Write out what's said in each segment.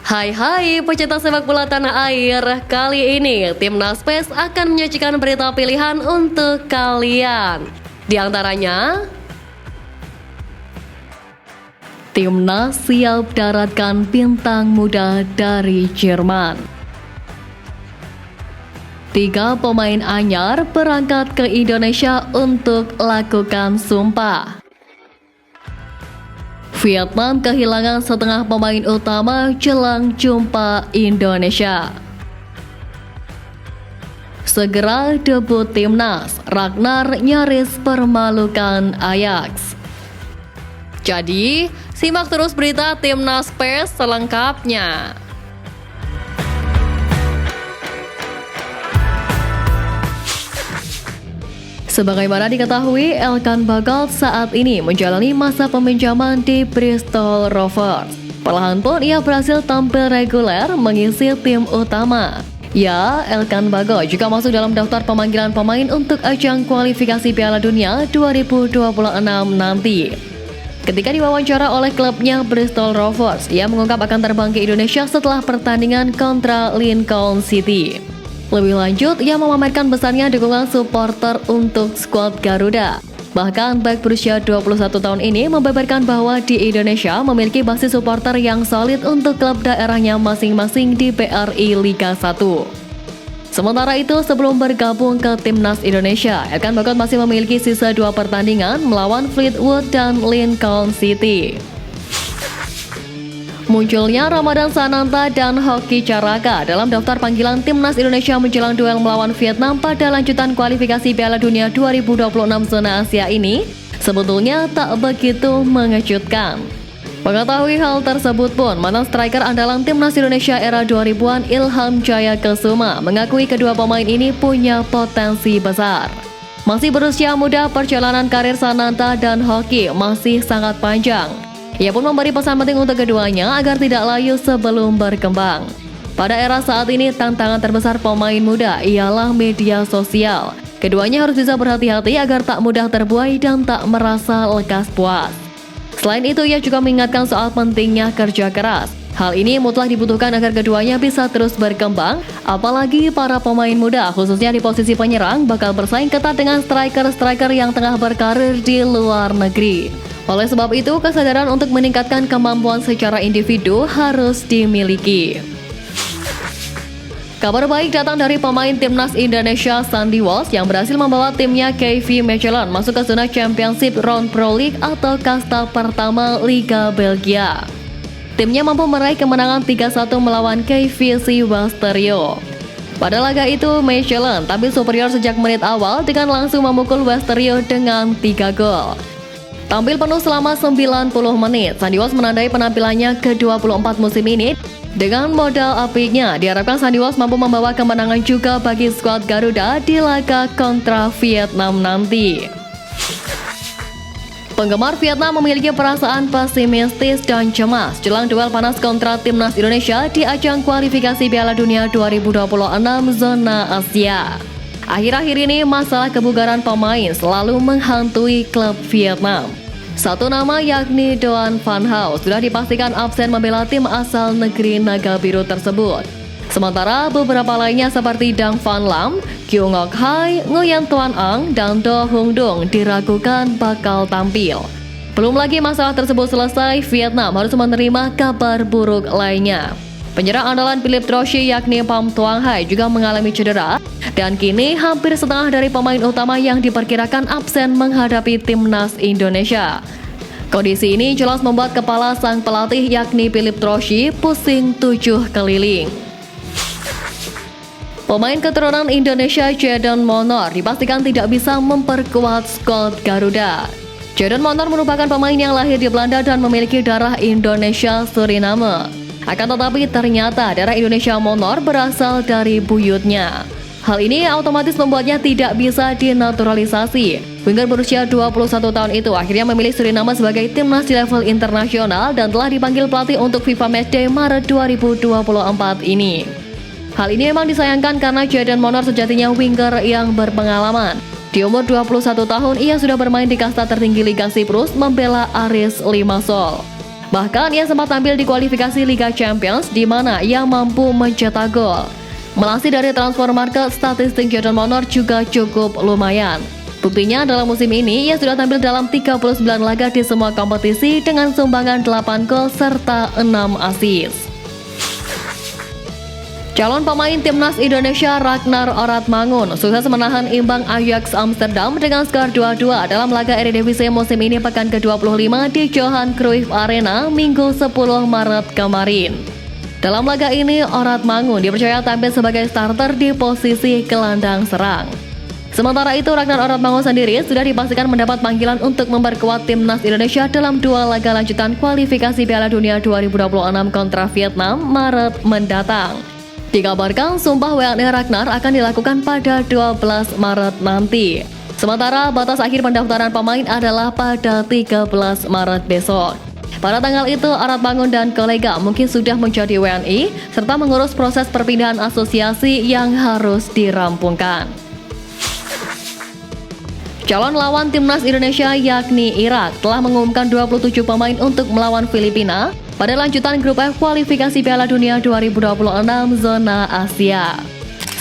Hai pecinta sepak bola tanah air. Kali ini Timnas PES akan menyajikan berita pilihan untuk kalian. Di antaranya, Timnas siap daratkan bintang muda dari Jerman. 3 pemain anyar berangkat ke Indonesia untuk lakukan sumpah. Vietnam kehilangan setengah pemain utama jelang jumpa Indonesia. Segera debut Timnas, Ragnar nyaris permalukan Ajax. Jadi, simak terus berita Timnas PES selengkapnya. Sebagaimana diketahui, Elkan Bagot saat ini menjalani masa peminjaman di Bristol Rovers. Perlahan pun ia berhasil tampil reguler mengisi tim utama. Ya, Elkan Bagot juga masuk dalam daftar pemanggilan pemain untuk ajang kualifikasi Piala Dunia 2026 nanti. Ketika diwawancara oleh klubnya Bristol Rovers, ia mengungkap akan terbang ke Indonesia setelah pertandingan kontra Lincoln City. Lebih lanjut, ia memamerkan besarnya dukungan supporter untuk skuad Garuda. Bahkan back berusia 21 tahun ini membeberkan bahwa di Indonesia memiliki basis supporter yang solid untuk klub daerahnya masing-masing di BRI Liga 1. Sementara itu, sebelum bergabung ke Timnas Indonesia, Elkan Bagot masih memiliki sisa 2 pertandingan melawan Fleetwood dan Lincoln City. Munculnya Ramadan Sananta dan Hoki Caraka dalam daftar panggilan Timnas Indonesia menjelang duel melawan Vietnam pada lanjutan kualifikasi Piala Dunia 2026 zona Asia ini sebetulnya tak begitu mengejutkan. Mengetahui hal tersebut pun, mantan striker andalan Timnas Indonesia era 2000-an Ilham Jaya Kesuma mengakui kedua pemain ini punya potensi besar. Masih berusia muda, perjalanan karir Sananta dan Hoki masih sangat panjang. Ia pun memberi pesan penting untuk keduanya agar tidak layu sebelum berkembang. Pada era saat ini, tantangan terbesar pemain muda ialah media sosial. Keduanya harus bisa berhati-hati agar tak mudah terbuai dan tak merasa lekas puas. Selain itu, ia juga mengingatkan soal pentingnya kerja keras. Hal ini mutlak dibutuhkan agar keduanya bisa terus berkembang, apalagi para pemain muda, khususnya di posisi penyerang, bakal bersaing ketat dengan striker-striker yang tengah berkarir di luar negeri. Oleh sebab itu, kesadaran untuk meningkatkan kemampuan secara individu harus dimiliki. Kabar baik datang dari pemain Timnas Indonesia Sandy Walsh yang berhasil membawa timnya KV Mechelen masuk ke zona Championship Round Pro League atau kasta pertama Liga Belgia. Timnya mampu meraih kemenangan 3-1 melawan KVC Westerlo. Pada laga itu, Mechelen tampil superior sejak menit awal dengan langsung memukul Westerlo dengan 3 gol. Tampil penuh selama 90 menit, Sandy Walsh menandai penampilannya ke-24 musim ini. Dengan modal apiknya, diharapkan Sandy Walsh mampu membawa kemenangan juga bagi skuad Garuda di laga kontra Vietnam nanti. Penggemar Vietnam memiliki perasaan pesimistis dan cemas jelang duel panas kontra Timnas Indonesia di ajang kualifikasi Piala Dunia 2026 zona Asia. Akhir-akhir ini, masalah kebugaran pemain selalu menghantui klub Vietnam. Satu nama yakni Doan Van Hau sudah dipastikan absen membela tim asal negeri Naga Biru tersebut. Sementara beberapa lainnya seperti Dang Van Lam, Kyu Ngoc Hai, Nguyen Tuan Ang, dan Do Hung Dung diragukan bakal tampil. Belum lagi masalah tersebut selesai, Vietnam harus menerima kabar buruk lainnya. Penyerang andalan Philip Troshi yakni Pham Tuang Hai juga mengalami cedera, dan kini hampir setengah dari pemain utama yang diperkirakan absen menghadapi Timnas Indonesia. Kondisi ini jelas membuat kepala sang pelatih yakni Philip Troshi pusing 7 keliling. Pemain keturunan Indonesia Jadon Monor dipastikan tidak bisa memperkuat skuad Garuda. Jadon Monor merupakan pemain yang lahir di Belanda dan memiliki darah Indonesia Suriname. Akan tetapi ternyata darah Indonesia Monor berasal dari buyutnya. Hal ini otomatis membuatnya tidak bisa dinaturalisasi. Winger berusia 21 tahun itu akhirnya memilih Suriname sebagai timnas di level internasional dan telah dipanggil pelatih untuk FIFA Matchday Maret 2024 ini. Hal ini memang disayangkan karena Jadon Monor sejatinya winger yang berpengalaman. Di umur 21 tahun, ia sudah bermain di kasta tertinggi Liga Siprus membela Aris Limassol. Bahkan ia sempat tampil di kualifikasi Liga Champions di mana ia mampu mencetak gol. Melansir dari Transfermarkt, statistik Jadon Monor juga cukup lumayan. Buktinya dalam musim ini ia sudah tampil dalam 39 laga di semua kompetisi dengan sumbangan 8 gol serta 6 assist. Calon pemain timnas Indonesia Ragnar Oratmangun sukses menahan imbang Ajax Amsterdam dengan skor 2-2 dalam laga Eredivisie musim ini pekan ke-25 di Johan Cruyff Arena Minggu 10 Maret kemarin. Dalam laga ini, Oratmangun dipercaya tampil sebagai starter di posisi gelandang serang. Sementara itu, Ragnar Oratmangun sendiri sudah dipastikan mendapat panggilan untuk memperkuat timnas Indonesia dalam 2 laga lanjutan kualifikasi Piala Dunia 2026 kontra Vietnam Maret mendatang. Dikabarkan sumpah WNI Ragnar akan dilakukan pada 12 Maret nanti. Sementara batas akhir pendaftaran pemain adalah pada 13 Maret besok. Pada tanggal itu, Oratmangun dan kolega mungkin sudah menjadi WNI serta mengurus proses perpindahan asosiasi yang harus dirampungkan. Calon lawan timnas Indonesia yakni Irak telah mengumumkan 27 pemain untuk melawan Filipina pada lanjutan grup F kualifikasi Piala Dunia 2026 zona Asia.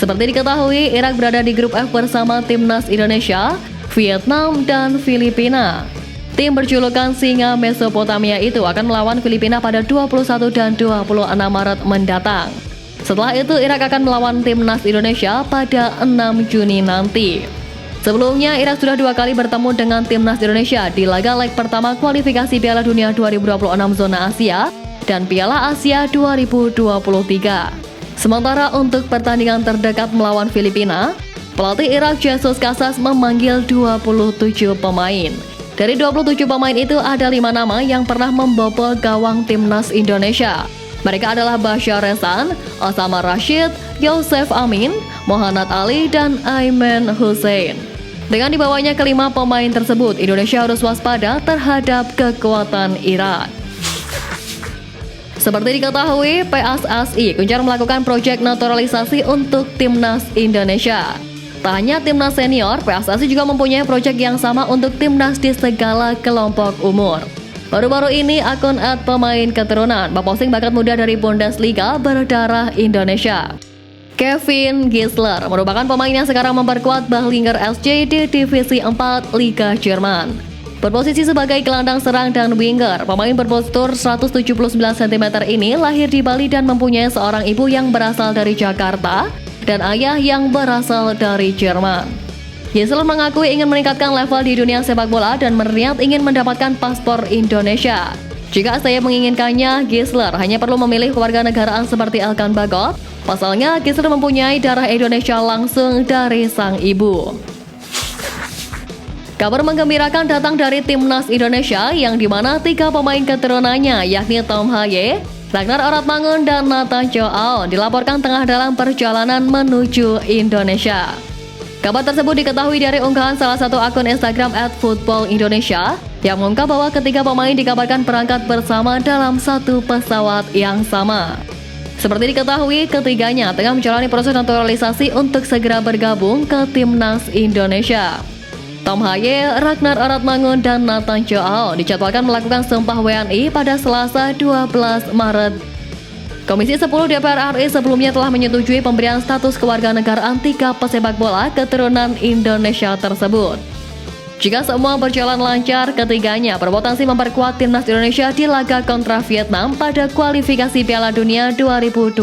Seperti diketahui, Irak berada di grup F bersama timnas Indonesia, Vietnam, dan Filipina. Tim berjulukan Singa Mesopotamia itu akan melawan Filipina pada 21 dan 26 Maret mendatang. Setelah itu, Irak akan melawan timnas Indonesia pada 6 Juni nanti. Sebelumnya, Irak sudah 2 kali bertemu dengan timnas Indonesia di laga leg pertama kualifikasi Piala Dunia 2026 zona Asia dan Piala Asia 2023. Sementara untuk pertandingan terdekat melawan Filipina, pelatih Irak Jesus Casas memanggil 27 pemain. Dari 27 pemain itu ada 5 nama yang pernah membobol gawang timnas Indonesia. Mereka adalah Bashar Rezan, Osama Rashid, Yosef Amin, Muhammad Ali, dan Aiman Hussein. Dengan dibawanya kelima pemain tersebut, Indonesia harus waspada terhadap kekuatan Irak. Seperti diketahui, PSSI gencar melakukan proyek naturalisasi untuk timnas Indonesia. Tak hanya timnas senior, PSSI juga mempunyai proyek yang sama untuk timnas di segala kelompok umur. Baru-baru ini, akun @pemain keturunan memposting bakat muda dari Bundesliga berdarah Indonesia. Kevin Gisler merupakan pemain yang sekarang memperkuat Bahlinger SC di Divisi 4 Liga Jerman. Berposisi sebagai gelandang serang dan winger, pemain berpostur 179 cm ini lahir di Bali dan mempunyai seorang ibu yang berasal dari Jakarta dan ayah yang berasal dari Jerman. Gisler mengakui ingin meningkatkan level di dunia sepak bola dan berniat ingin mendapatkan paspor Indonesia. Jika saya menginginkannya, Gisler hanya perlu memilih kewarganegaraan seperti Elkan Bagot. Pasalnya, Gisler mempunyai darah Indonesia langsung dari sang ibu. Kabar menggembirakan datang dari timnas Indonesia yang dimana 3 pemain keturunannya yakni Tom Haye, Ragnar Oratmangun, dan Nathan Chow dilaporkan tengah dalam perjalanan menuju Indonesia. Kabar tersebut diketahui dari unggahan salah satu akun Instagram @footballindonesia yang mengungkap bahwa ketiga pemain dikabarkan berangkat bersama dalam satu pesawat yang sama. Seperti diketahui, ketiganya tengah menjalani proses naturalisasi untuk segera bergabung ke timnas Indonesia. Tom Haye, Ragnar Oratmangun, dan Nathan Chow dijadwalkan melakukan sumpah WNI pada Selasa 12 Maret. Komisi 10 DPR RI sebelumnya telah menyetujui pemberian status kewarganegaraan 3 pesepak bola keturunan Indonesia tersebut. Jika semua berjalan lancar, ketiganya berpotensi memperkuat timnas Indonesia di laga kontra Vietnam pada kualifikasi Piala Dunia 2026.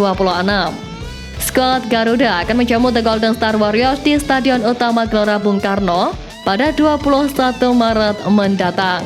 Skuad Garuda akan menjamu The Golden Star Warriors di Stadion Utama Gelora Bung Karno pada 21 Maret mendatang.